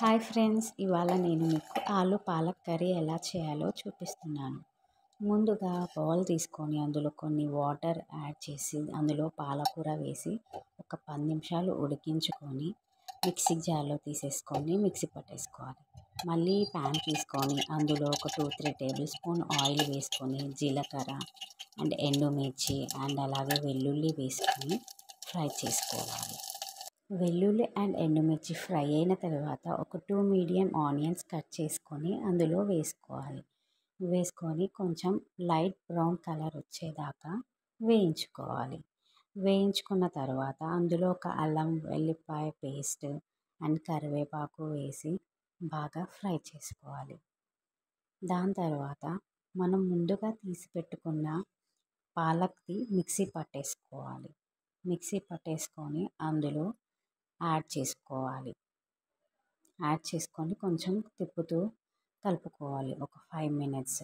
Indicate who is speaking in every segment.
Speaker 1: Hi friends, ఇవాళ నేను మీకు ఆలు పాలక్ కర్రీ ఎలా చేయాలో చూపిస్తున్నాను. ముందుగా బౌల్ తీసుకొని అందులో కొన్ని వాటర్ యాడ్ చేసి అందులో పాలకూర వేసి ఒక 10 నిమిషాలు ఉడికించుకొని మిక్సీ జార్లో తీసేసుకొని మిక్సీ పట్టేసుకోవాలి. మళ్ళీ ప్యాన్ తీసుకొని అందులో ఒక 2-3 టేబుల్ స్పూన్ ఆయిల్ వేసుకొని జీలకర్ర అండ్ ఎండుమిర్చి అండ్ అలాగే వెల్లుల్లి వేసుకొని ఫ్రై చేసుకోవాలి. వెల్లుల్లి అండ్ ఎండుమిర్చి ఫ్రై అయిన తర్వాత ఒక 2 మీడియం ఆనియన్స్ కట్ చేసుకొని అందులో వేసుకొని కొంచెం లైట్ బ్రౌన్ కలర్ వచ్చేదాకా వేయించుకోవాలి. వేయించుకున్న తర్వాత అందులో ఒక అల్లం వెల్లిపాయ పేస్ట్ అండ్ కరివేపాకు వేసి బాగా ఫ్రై చేసుకోవాలి. దాని తర్వాత మనం ముందుగా తీసి పెట్టుకున్న పాలక్ది మిక్సీ పట్టేసుకొని అందులో యాడ్ చేసుకొని కొంచెం తిప్పుతూ కలుపుకోవాలి ఒక 5 మినిట్స్.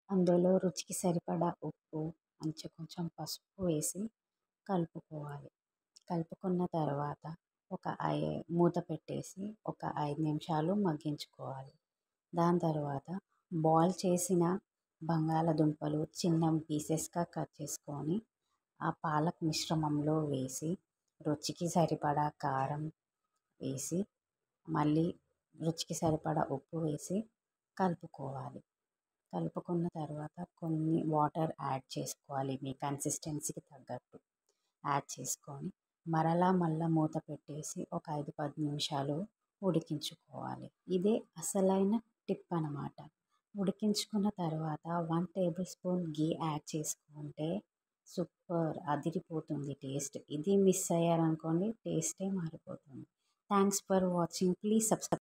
Speaker 1: అందులో రుచికి సరిపడా ఉప్పు కొంచెం పసుపు వేసి కలుపుకోవాలి. కలుపుకున్న తర్వాత మూత పెట్టేసి ఒక 5 నిమిషాలు మగ్గించుకోవాలి. దాని తర్వాత బాయిల్ చేసిన బంగాళదుంపలు చిన్న పీసెస్గా కట్ చేసుకొని ఆ పాలక్ మిశ్రమంలో వేసి రుచికి సరిపడా కారం వేసి మళ్ళీ రుచికి సరిపడా ఉప్పు వేసి కలుపుకోవాలి. కలుపుకున్న తర్వాత కొన్ని వాటర్ యాడ్ చేసుకోవాలి. మీ కన్సిస్టెన్సీకి తగ్గట్టు యాడ్ చేసుకొని మళ్ళా మూత పెట్టేసి ఒక 5-10 నిమిషాలు ఉడికించుకోవాలి. ఇదే అసలైన టిప్ అన్నమాట. ఉడికించుకున్న తర్వాత 1 టేబుల్ స్పూన్ గీ యాడ్ చేసుకుంటే సూపర్ అదిరిపోతుంది టేస్ట్. ఇది మిస్ అయ్యారనుకోండి టేస్టే మారిపోతుంది. Thanks for watching. Please subscribe.